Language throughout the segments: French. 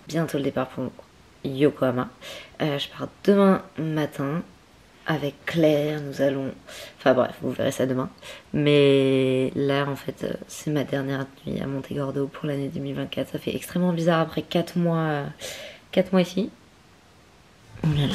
Bientôt le départ pour Yokohama. Je pars demain matin avec Claire. Nous allons... Enfin bref, vous verrez ça demain. Mais là, en fait, c'est ma dernière nuit à Montegordo pour l'année 2024. Ça fait extrêmement bizarre après 4 mois ici. Oh là là.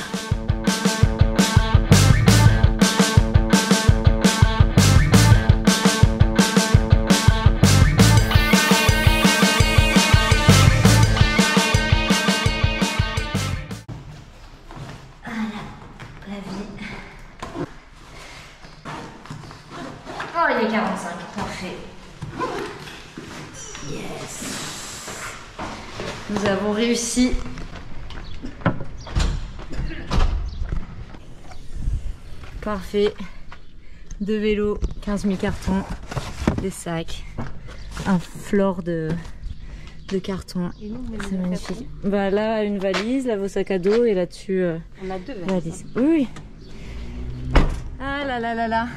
Oh, il est 45, parfait. Yes. Nous avons réussi. Parfait. 2 vélos, 15 000 cartons, des sacs, un floor de carton. C'est magnifique. Bah là, une valise, là, vos sacs à dos et là-dessus... On a 2 valises. Oui. Ah là là là là.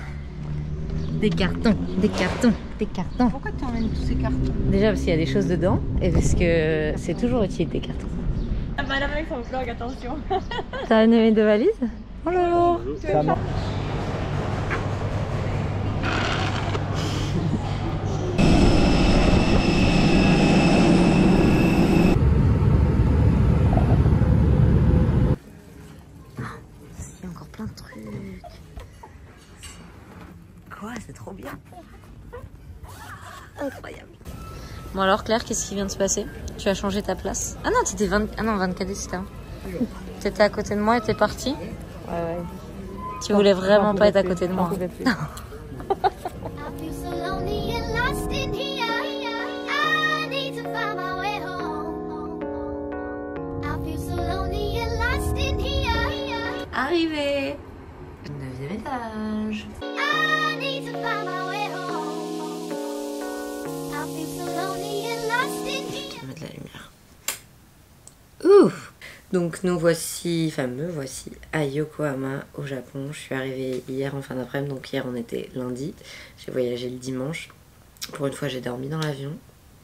Des cartons, des cartons, des cartons. Pourquoi tu emmènes tous ces cartons? Déjà parce qu'il y a des choses dedans et parce que c'est toujours utile des cartons. Ah bah la avec son vlog, attention. T'as une de valise? Bonjour. Il y a encore plein de trucs. Quoi? C'est trop bien. Incroyable. Bon alors Claire, qu'est-ce qui vient de se passer? Tu as changé ta place? Ah non, t'étais 24 c'était. T'étais à côté de moi et t'es partie? Ouais. Tu voulais vraiment pas être à côté de moi. Arrivé. 9e étage. Je vais mettre la lumière. Ouf. Donc nous voici, enfin me voici à Yokohama au Japon. Je suis arrivée hier en fin d'après-midi, donc hier on était lundi. J'ai voyagé le dimanche. Pour une fois j'ai dormi dans l'avion.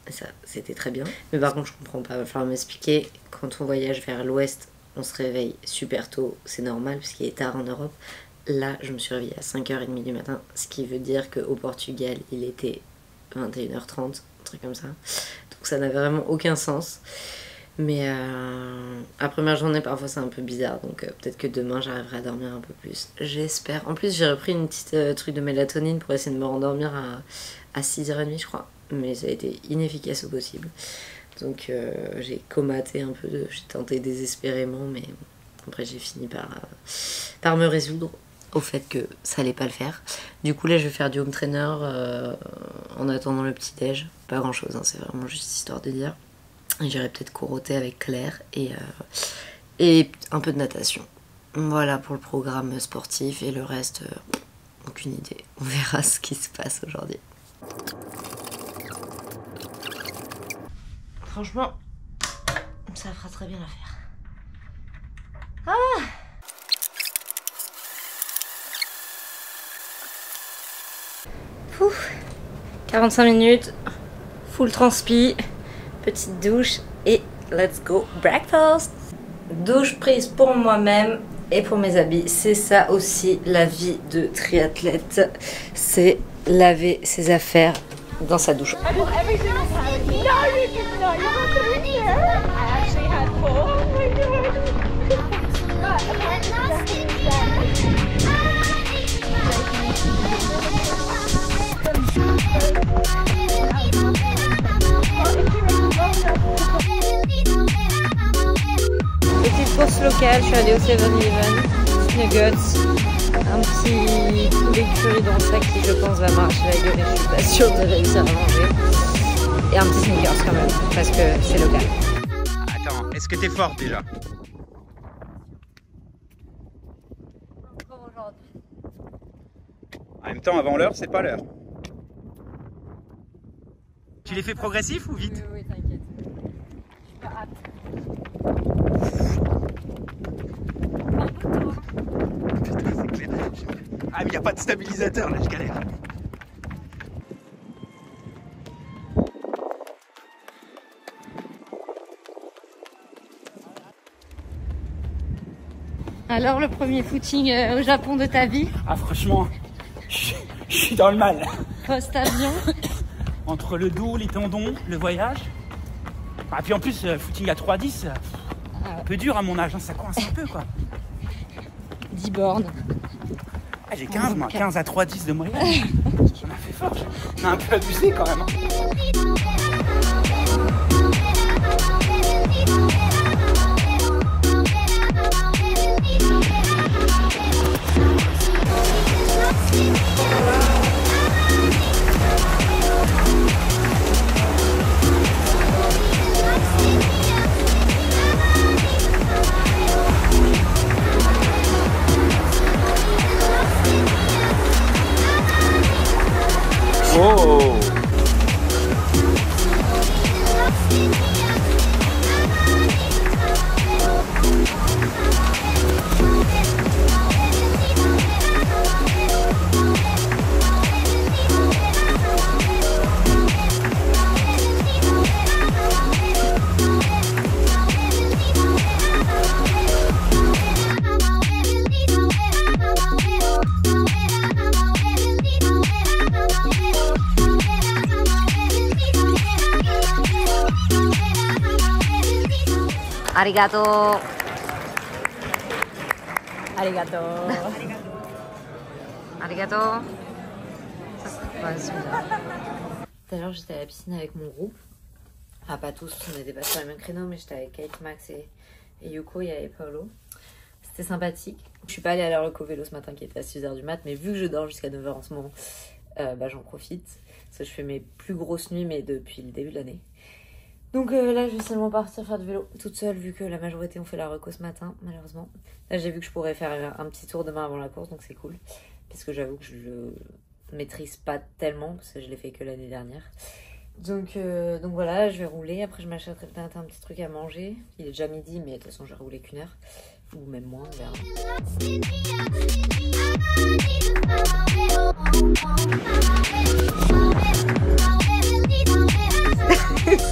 Ça c'était très bien. Mais par contre je comprends pas, il va falloir m'expliquer. Quand on voyage vers l'ouest, on se réveille super tôt. C'est normal parce qu'il est tard en Europe. Là je me suis réveillée à 5h30 du matin. Ce qui veut dire qu'au Portugal il était 21h30, un truc comme ça. Donc ça n'avait vraiment aucun sens. Mais la première journée parfois c'est un peu bizarre, donc peut-être que demain j'arriverai à dormir un peu plus, j'espère. En plus j'ai repris une petite truc de mélatonine pour essayer de me rendormir à 6h30 je crois, mais ça a été inefficace au possible. Donc j'ai comaté un peu, j'ai tenté désespérément, mais après j'ai fini par me résoudre au fait que ça allait pas le faire. Du coup là je vais faire du home trainer en attendant le petit déj, pas grand chose, hein, c'est vraiment juste histoire de dire. J'irai peut-être coroter avec Claire et un peu de natation. Voilà pour le programme sportif et le reste, aucune idée. On verra ce qui se passe aujourd'hui. Franchement, ça fera très bien l'affaire. Ah! Ouf. 45 minutes, full transpi. Petite douche et let's go breakfast. Douche prise pour moi-même et pour mes habits. C'est ça aussi la vie de triathlète. C'est laver ses affaires dans sa douche. Petite course locale, je suis allée au 7-Eleven, nuggets, un petit poulet curry dans le sac qui je pense va marcher la gueule et je suis pas sûre de réussir à manger. Et un petit sneakers quand même, parce que c'est local. Attends, est-ce que t'es forte déjà? En même temps, avant l'heure, c'est pas l'heure. Tu les fais progressifs ou vite? Oui, t'inquiète. Je suis pas hâte. Putain, c'est clair. Ah, mais y a pas de stabilisateur là, je galère. Alors, le premier footing au Japon de ta vie? Ah franchement, je suis dans le mal. Post-avion. Entre le dos, les tendons, le voyage. Ah puis en plus, footing à 3,10, un peu dur à mon âge, hein, ça coince un peu quoi. 10 bornes. Ah, j'ai 15 moi, 15 à 3,10 de moyenne. J'en ai fait fort, on a un peu abusé quand même. Oh! Arigato. Arigato. Arigato. Ouais, c'est bizarre. Tout à l'heure, j'étais à la piscine avec mon groupe. Enfin, pas tous, on n'était pas sur le même créneau, mais j'étais avec Kate, Max et Yuko, il y avait Paolo. C'était sympathique. Je suis pas allée à la reco vélo ce matin qui était à 6h du mat, mais vu que je dors jusqu'à 9h en ce moment, j'en profite. Parce que je fais mes plus grosses nuits, mais depuis le début de l'année. Donc là, je vais seulement partir faire du vélo toute seule, vu que la majorité ont fait la reco ce matin, malheureusement. Là, j'ai vu que je pourrais faire un petit tour demain avant la course, donc c'est cool. Parce que j'avoue que je le maîtrise pas tellement, parce que je l'ai fait que l'année dernière. Donc voilà, je vais rouler. Après, je m'achèterai peut-être un petit truc à manger. Il est déjà midi, mais de toute façon, je vais rouler qu'1 heure. Ou même moins, on verra.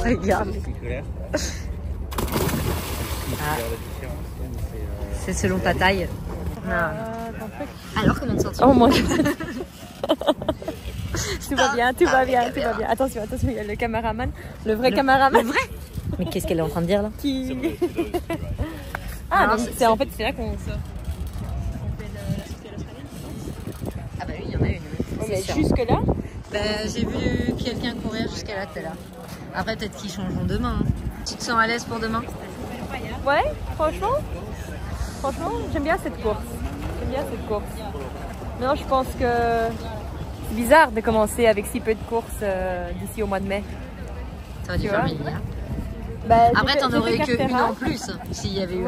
Regarde. Ah. C'est selon ta taille. Non. Alors, comment te sens-tu? Oh mon dieu. Tout va bien, tout va bien, tout va bien. Attention, attention, il y a le caméraman. Le vrai caméraman. Le vrai? Mais qu'est-ce qu'elle est en train de dire là? Qui... Ah, non, c'est en fait, c'est là qu'on sort. Ah bah oui, il y en a une. Mais jusque là? Bah, j'ai vu quelqu'un courir jusqu'à là tout à l'heure. Après, peut-être qu'ils changeront demain. Hein. Tu te sens à l'aise pour demain? Ouais, franchement, j'aime bien cette course. Non, je pense que c'est bizarre de commencer avec si peu de courses d'ici au mois de mai. Ça aurait dû faire mini. Bah, après, t'en aurais qu'une en plus s'il y avait eu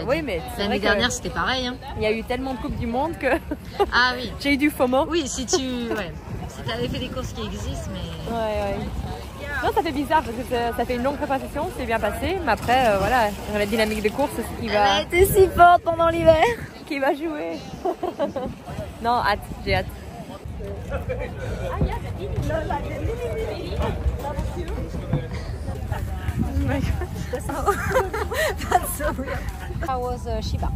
oui, mais l'année dernière, c'était pareil. Hein. Il y a eu tellement de Coupes du Monde que ah oui, j'ai eu du FOMO. Oui, si t'avais fait des courses qui existent, mais... Ouais. Non, ça fait bizarre parce que ça fait une longue préparation, c'est bien passé, mais après, voilà, la dynamique de course, c'est ce qui va... Elle a été si forte pendant l'hiver. Qui va jouer. Non, hâte, j'ai hâte. That's so weird. How was Shiba?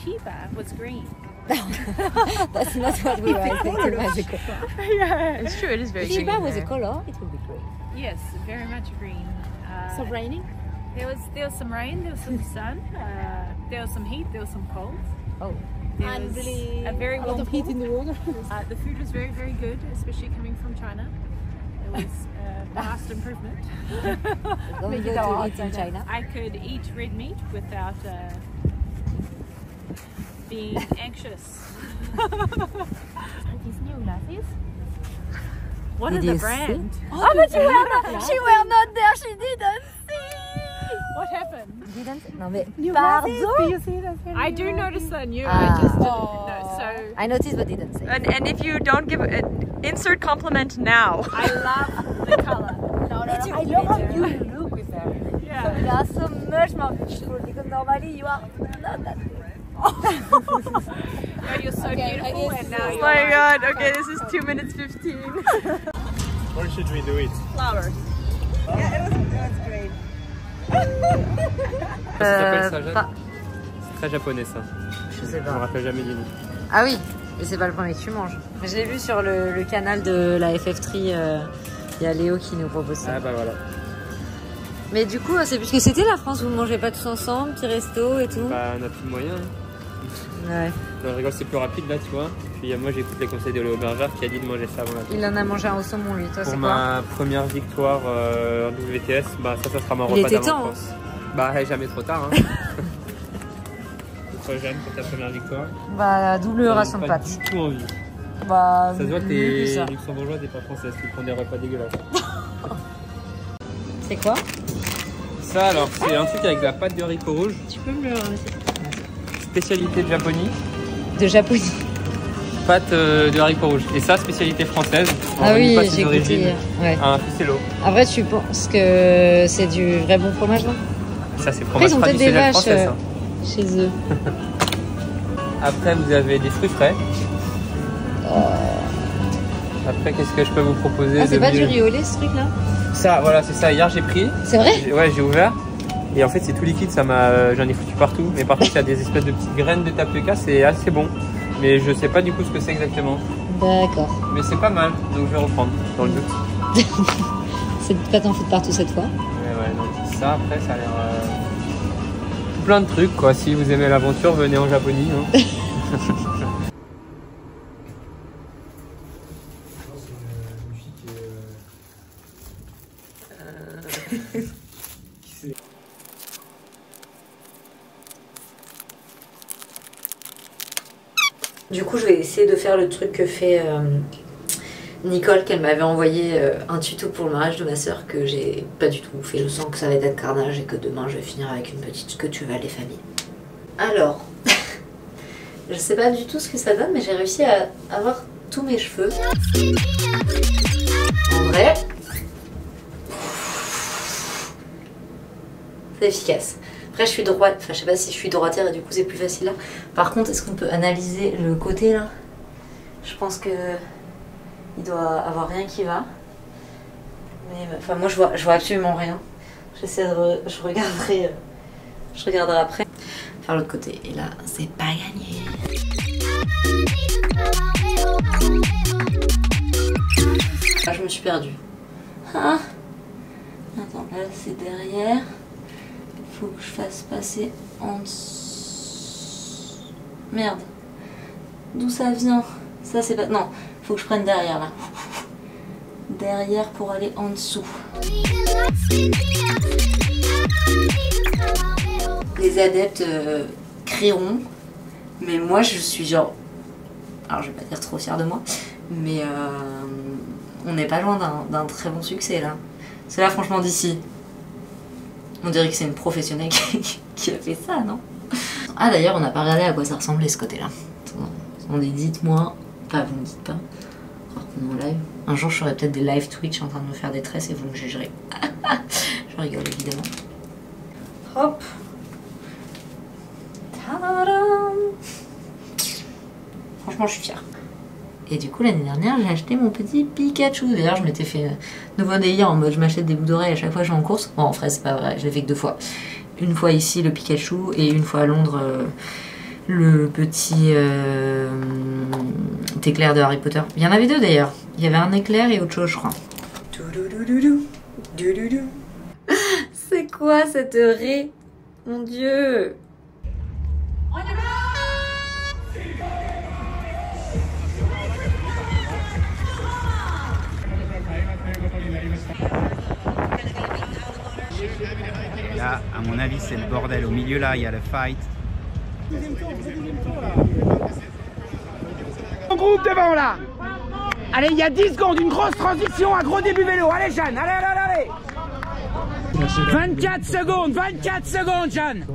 Shiba was green. That's not what we were expecting magical. Yeah, it's true. It is very Shiba green. was a color. It would be great. Yes, very much green. So raining? There was some rain. There was some sun. There was some heat. There was some cold. Oh. There was really a very a lot of heat in the water. The food was very, very good, especially coming from China. It was a vast improvement. Don't you go to eat in China? I could eat red meat without being anxious. Are these new Nazis? What Did is the you brand? Oh, but she were not there, she didn't see! What happened? Didn't? Non mais Pardon? I do notice they're new. Ah. I just didn't know. So I noticed but didn't say. And if you don't give insert compliment now. I love the color. No, I love how you look with her. Yeah. You are so much more beautiful because normally you are not that good. Yeah, you're so beautiful, and now Oh you're my like, god, okay, this is 2 minutes 15. Where should we do it? Flowers. Yeah, it was great. Ça s'appelle ça, Jeanne? C'est très japonais ça. Je sais Je me pas. rappelle jamais du nom. Ah oui, et c'est pas le premier que tu manges. Mais je l'ai vu sur le canal de la FF3, il y a Léo qui nous propose ça. Ah bah voilà. Mais du coup, c'est puisque c'était la France, vous ne mangez pas tous ensemble, petit resto et tout. Bah on a plus de moyens. Hein. Ouais. Non, je rigole, c'est plus rapide là, tu vois. Puis moi j'écoute les conseils de Léo Berger qui a dit de manger ça avant la Il en a mangé un au saumon, lui. Toi, c'est Pour quoi? ma première victoire en WTS, bah ça sera mon Il repas était temps, d'avant-France. Bah jamais trop tard. Hein. Pourquoi j'aime pour ta première victoire? Bah, double ration de Pas pâtes. du tout envie. Bah, Ça se voit que mieux que t'es ça. luxembourgeois, t'es pas française, tu prends des repas dégueulasses. C'est quoi? Ça alors, c'est un truc avec de la pâte de haricot rouge, Tu peux me le remettre? spécialité de Japonie. De Japonie. Pâte de haricots rouges. Et ça, spécialité française. Ah oui, pas ses j'ai origines. goûté. Ouais. Un ficello. Après, tu penses que c'est du vrai bon fromage, non? Ça, c'est Après, fromage ils ont peut-être des traditionnel vaches français. Ça. chez eux. Après, vous avez des fruits frais. Après, qu'est-ce que je peux vous proposer Ah, c'est de pas du mieux? riz au lait, ce truc-là? Ça, voilà, c'est ça. Hier, j'ai pris. C'est vrai? Ouais, j'ai ouvert. Et en fait, c'est tout liquide. Ça m'a, j'en ai foutu partout. Mais par contre, il y a des espèces de petites graines de tapioca. C'est assez bon. Mais je sais pas du coup ce que c'est exactement. D'accord. Mais c'est pas mal. Donc, je vais reprendre dans le doute. C'est pas t'en foutre partout cette fois. Ouais, non. Ça, après, ça a l'air. Plein de trucs, quoi. Si vous aimez l'aventure, venez en Japonie. Hein. Du coup, je vais essayer de faire le truc que fait Nicole, qu'elle m'avait envoyé un tuto pour le mariage de ma soeur que j'ai pas du tout fait. Je sens que ça va être carnage et que demain je vais finir avec une petite que tu vas les familles. Alors, je sais pas du tout ce que ça donne, mais j'ai réussi à avoir tous mes cheveux. En vrai, c'est efficace. Après, je suis droite, enfin, je sais pas si je suis droitière et du coup, c'est plus facile là. Par contre, est-ce qu'on peut analyser le côté là? Je pense que il doit avoir rien qui va. Mais enfin, moi, je vois absolument rien. J'essaie de, je regarderai après. Faire l'autre côté. Et là, c'est pas gagné. Ah, je me suis perdue. Ah. Attends, là, c'est derrière. Faut que je fasse passer en dessous. Merde. D'où ça vient? Ça c'est pas... Non, faut que je prenne derrière là. Derrière pour aller en dessous. Les adeptes crieront. Mais moi je suis genre... Alors je vais pas dire trop fière de moi. Mais on n'est pas loin d'un très bon succès là. C'est là franchement d'ici. On dirait que c'est une professionnelle qui a fait ça, non? Ah d'ailleurs, on n'a pas regardé à quoi ça ressemblait ce côté-là. On dit dites-moi, enfin vous ne dites pas. Alors qu'on est en live. Un jour, je ferai peut-être des live Twitch en train de me faire des tresses et vous me jugerez. Je rigole évidemment. Hop. Tadam. Franchement, je suis fière. Et du coup, l'année dernière, j'ai acheté mon petit Pikachu. D'ailleurs, je m'étais fait nouveau délire en mode je m'achète des boucles d'oreilles à chaque fois que je vais en course. Bon, en vrai, c'est pas vrai, je l'ai fait que 2 fois. Une fois ici, le Pikachu, et une fois à Londres, le petit éclair de Harry Potter. Il y en avait 2 d'ailleurs. Il y avait un éclair et autre chose, je crois. C'est quoi cette raie? Mon Dieu! Là, à mon avis, c'est le bordel. Au milieu, là, il y a le fight. En groupe devant là. Allez, il y a 10 secondes, une grosse transition, un gros début vélo. Allez, Jeanne, allez. 24 secondes, Jeanne.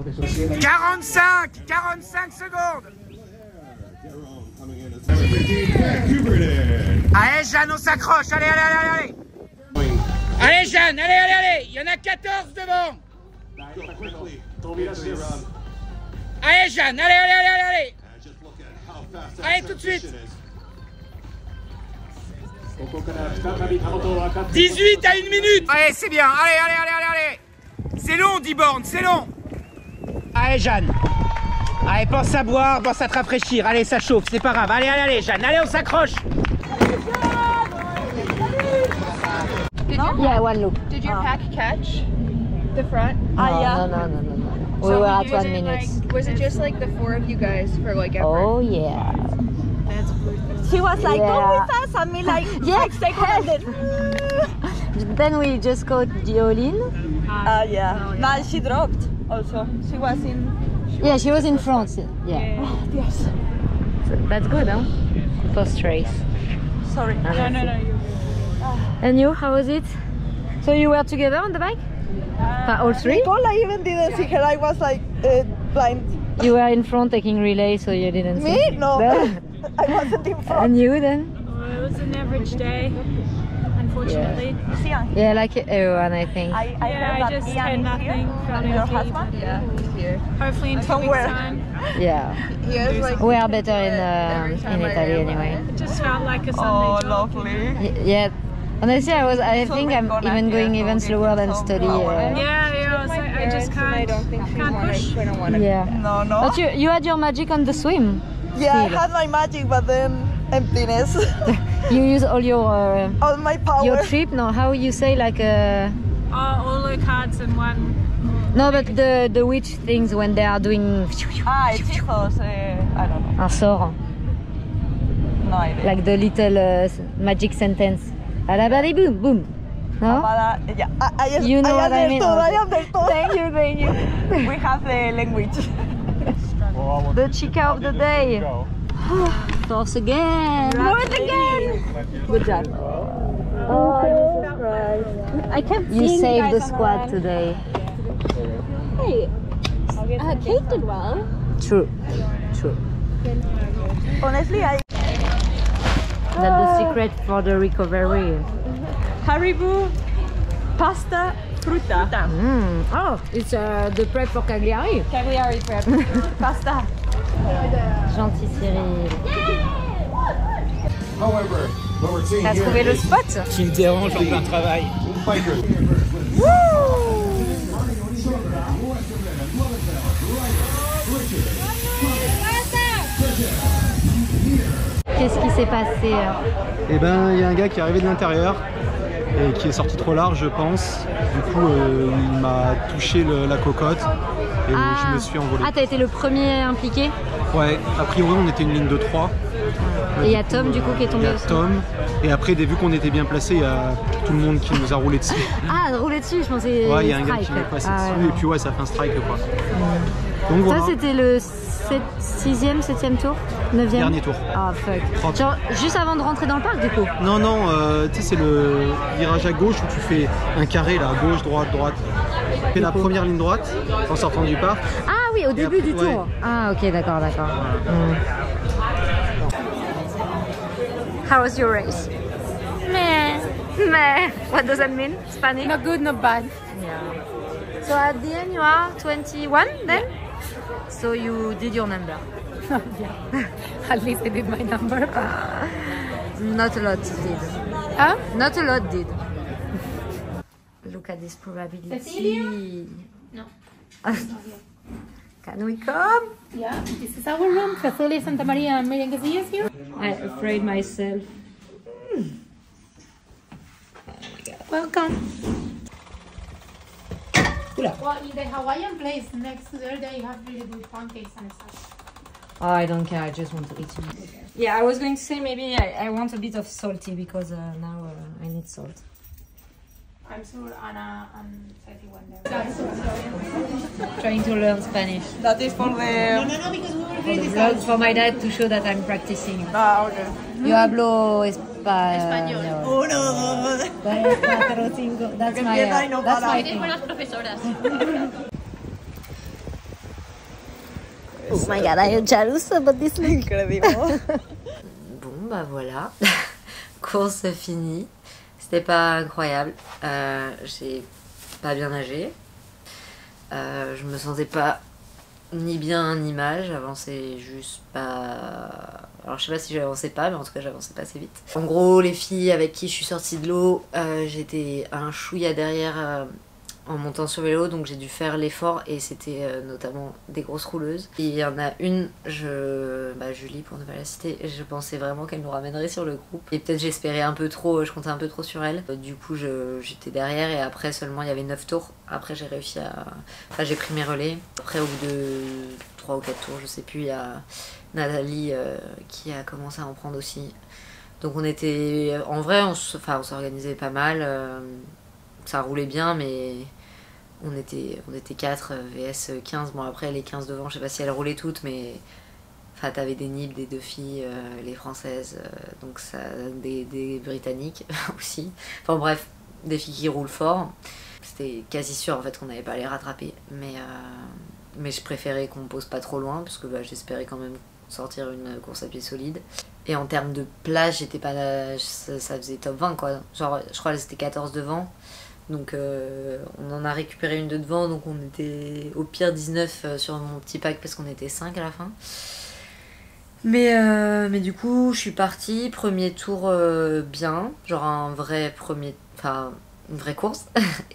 45 secondes. Allez, Jeanne, on s'accroche. Allez. Allez, Jeanne, allez. Il y en a 14 devant. Allez, Jeanne, allez. Allez, tout de suite. 18 à 1 minute. Allez, c'est bien. Allez. C'est long, 10 bornes, c'est long. Allez, Jeanne. Allez, pense à boire, pense à te rafraîchir. Allez, ça chauffe, c'est pas grave. Allez, allez, allez, Jeanne, allez, on s'accroche. Yeah, one loop. Did your pack catch the front? No, no. We were at 1 minute. Was it just like the 4 of you guys for like effort? Oh yeah. That's brutal. She was like, Yeah. go with us, and me like, Yeah. seconded. Then we just caught Jolene. Yeah. But she dropped also. She was in. Yeah, she was in front. Yeah. Yes. So that's good, huh? Post race. Sorry. No, you're And you, how was it? So you were together on the bike? All three? Nicole, I even didn't see her. I was like blind. You were in front taking relay, so you didn't see. Me? No. I wasn't in front. And you then? Well, it was an average day, unfortunately. See, Yeah, like everyone, I think. I Yeah, heard I that just Ian had is nothing. here. Felt And your empty. husband? Yeah, he's here. Hopefully in 2 weeks' Somewhere. time. Yeah. Yes, like. We are better in Italy anyway. It just felt like a Sunday Oh, job. lovely. Yeah. Honestly, I So think we I'm gonna even get going even some slower than some study. flowers. Yeah, I was like, I just can't push. Yeah. No, no. But you had your magic on the swim. Yeah, I still. had my magic, but then emptiness. You use all your All my power. trip. No, how you say like All the cards in one. no, but the witch things when they are doing Hechizos, I don't know. un sort, No idea. like the little magic sentence. Alabali boom boom. No. But, yeah, I You know what I mean. I understood. Thank you. We have the language. The chica of the day. Toss again. Move again. Good job. Oh, I'm so surprised. I kept You saved the squad today. Hey, Kate did well. True. Honestly, I. That's the secret for the recovery. Haribo, pasta, fruta. Oh, it's the prep for Cagliari. Cagliari prep. Pasta. Gentil Cyril. However, what we're seeing T'as here trouvé le is spot? Qui me dérange en plein travail. bikers. Qu'est-ce qui s'est passé? Eh ben, il y a un gars qui est arrivé de l'intérieur et qui est sorti trop large, je pense. Du coup, il m'a touché la cocotte et je me suis envolé. Ah, t'as été le premier impliqué? Ouais, a priori, on était une ligne de 3. Et il y a Tom du coup qui est Il tombé y a aussi. Tom. Et après, vu qu'on était bien placé, il y a tout le monde qui nous a roulé dessus. Ah, rouler dessus, je pensais. Ouais, il y a un gars strike. qui m'est passé Ah, dessus ouais, et puis ouais, ça fait un strike quoi. Donc voilà, ça c'était le 6e, 7e tour? 9e? dernier tour. Ah fuck. 30. Genre juste avant de rentrer dans le parc du coup? Non, non, tu sais, c'est le virage à gauche où tu fais un carré là, gauche, droite, droite. Tu fais la première ligne droite en sortant du parc. Ah oui, au début après, du tour. ouais. Ah ok, d'accord. How was your race? Meh. What does that mean? Spanish? Not good, not bad. Yeah. So at the end you are 21 then? So you did your number? At least I did my number. Not a lot did. Huh? Not a lot did. Look at this probability. No. Can we come? Yeah, this is our room. Cecilia, Santa Maria, and Miriam Casillas here. I'm afraid myself. Welcome. Well, in the Hawaiian place next to there, they have really good pancakes and stuff. Oh, I don't care, I just want to eat it. Yeah, I was going to say maybe I want a bit of salty because now I need salt. I'm sure Anna and Seti went there. Trying to learn Spanish. That is for the. No, because we were For really the vlog for my dad to show that I'm practicing. Ah, okay. Yo hablo español. Uno. Tres, cuatro, cinco. That's my thing. Oh my god, I am jealous about this look. Incredible. Bon, bah voilà. Course finie. C'était pas incroyable. J'ai pas bien nagé. Je me sentais pas ni bien ni mal. J'avançais juste pas. Alors je sais pas si j'avançais pas, mais en tout cas j'avançais pas assez vite. En gros, les filles avec qui je suis sortie de l'eau, j'étais un chouïa derrière en montant sur vélo, donc j'ai dû faire l'effort et c'était notamment des grosses rouleuses. Et il y en a une, Julie pour ne pas la citer, je pensais vraiment qu'elle nous ramènerait sur le groupe. Et peut-être j'espérais un peu trop, je comptais un peu trop sur elle. Du coup j'étais derrière et après seulement il y avait 9 tours. Après j'ai réussi à... Enfin j'ai pris mes relais. Après au bout de 3 ou 4 tours, je sais plus, il y a Nathalie qui a commencé à en prendre aussi. Donc on était... En vrai on s'organisait pas mal. Ça roulait bien mais... On était 4 vs 15, bon après les 15 devant, je sais pas si elles roulaient toutes, mais enfin t'avais des Nibs, des 2 filles, les françaises, donc ça, des britanniques aussi, enfin bref, des filles qui roulent fort. C'était quasi sûr en fait qu'on n'allait pas les rattraper, mais je préférais qu'on pose pas trop loin, parce que j'espérais quand même sortir une course à pied solide. Et en termes de place, j'étais pas là, ça faisait top 20 quoi, genre je crois que c'était 14 devant. Donc on en a récupéré une de devant, donc on était au pire 19 sur mon petit pack parce qu'on était 5 à la fin. Mais du coup je suis partie, premier tour bien, genre un vrai premier, enfin une vraie course.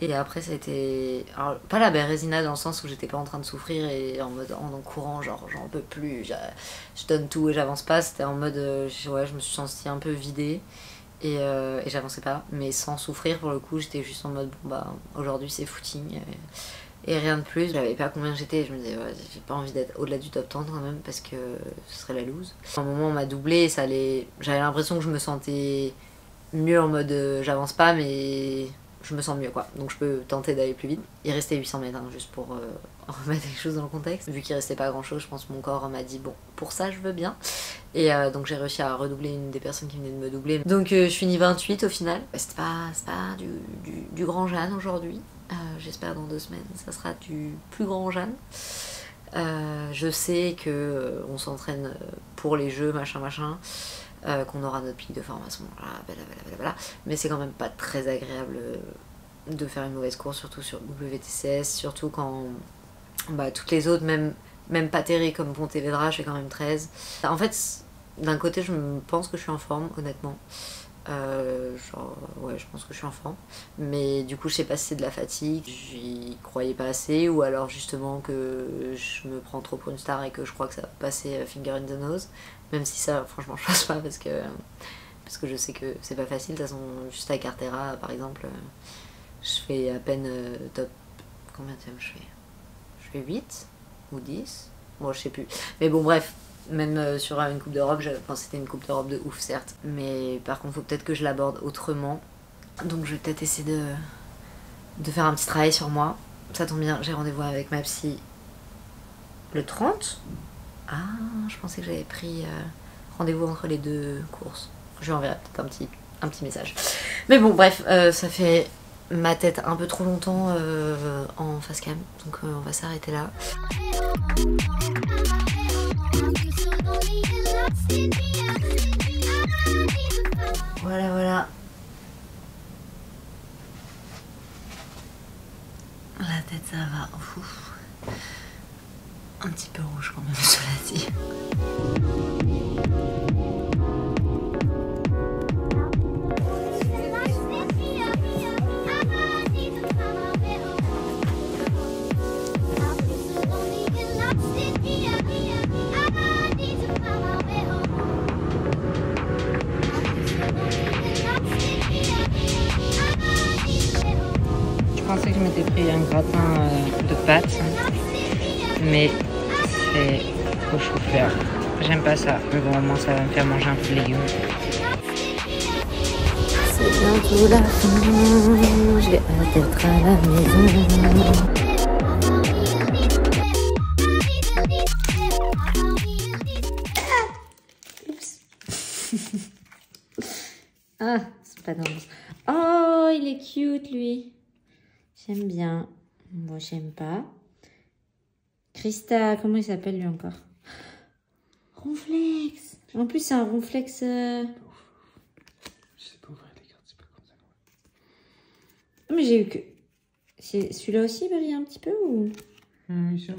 Et après ça a été, alors, pas la Bérésina dans le sens où j'étais pas en train de souffrir et en mode en courant genre j'en peux plus, je donne tout et j'avance pas, c'était en mode ouais je me suis sentie un peu vidée. Et j'avançais pas, mais sans souffrir pour le coup, j'étais juste en mode bon bah aujourd'hui c'est footing et rien de plus. Je savais pas combien j'étais, je me disais ouais, j'ai pas envie d'être au-delà du top 30 quand même parce que ce serait la loose. À un moment on m'a doublé et ça allait, j'avais l'impression que je me sentais mieux en mode j'avance pas mais je me sens mieux quoi, donc je peux tenter d'aller plus vite. Il restait 800 mètres hein, juste pour remettre les choses dans le contexte. Vu qu'il restait pas grand chose, je pense que mon corps m'a dit bon pour ça je veux bien. Et donc j'ai réussi à redoubler une des personnes qui venaient de me doubler. Donc je finis 28 au final. C'est pas du grand Jeanne aujourd'hui. J'espère dans 2 semaines ça sera du plus grand Jeanne. Je sais que on s'entraîne pour les jeux machin, qu'on aura notre pic de forme à ce moment-là, mais c'est quand même pas très agréable de faire une mauvaise course, surtout sur WTCS, surtout quand toutes les autres, même pas terribles comme Pontevedra, je fais quand même 13. En fait, d'un côté, je pense que je suis en forme, honnêtement. Ouais, je pense que je suis en forme. Mais du coup, je sais pas si c'est de la fatigue, j'y croyais pas assez, ou alors justement que je me prends trop pour une star et que je crois que ça va passer finger in the nose. Même si ça, franchement, je pense pas parce que je sais que c'est pas facile. De toute façon, juste à Cartera, par exemple, je fais à peine top. Combien de temps je fais? Je fais 8 ou 10? Bon, je sais plus. Mais bon, bref. Même sur une Coupe d'Europe, c'était une Coupe d'Europe de ouf certes, mais par contre faut peut-être que je l'aborde autrement, donc je vais peut-être essayer de faire un petit travail sur moi. Ça tombe bien, j'ai rendez-vous avec ma psy le 30. Ah, je pensais que j'avais pris rendez-vous entre les 2 courses. Je lui enverrai peut-être un petit message. Mais bon bref, ça fait ma tête un peu trop longtemps en face cam, donc on va s'arrêter là. Voilà. La tête ça va. Ouf. Un petit peu rouge quand même, cela dit. Je pensais que je m'étais pris un gratin de pâtes, mais c'est au chou-fleur. J'aime pas ça, mais bon, au moins ça va me faire manger un peu de légumes. C'est bientôt la fin, j'ai hâte d'être à la maison. Ah, c'est pas drôle. Oh, il est cute lui. J'aime bien. Moi, j'aime pas. Christa, comment il s'appelle lui encore? Ronflex. En plus, c'est un ronflex. Je sais pas ouvrir les cartes, c'est pas comme ça. Mais j'ai eu que. Celui-là aussi brille un petit peu ou? Ah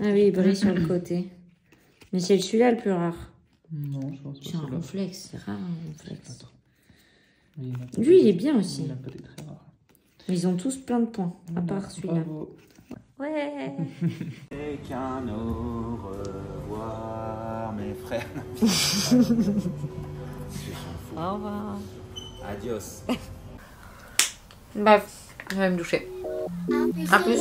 oui, il brille sur le côté. Mais c'est celui-là le plus rare. Non, je pense pas. C'est un ronflex, c'est rare un ronflex. Oui, lui, il est bien aussi. Il a pas des très rares. Ils ont tous plein de points, à part celui-là. Ouais. Et qu'un au revoir, mes frères. Au revoir. Adios. Bref, je vais me doucher. À plus.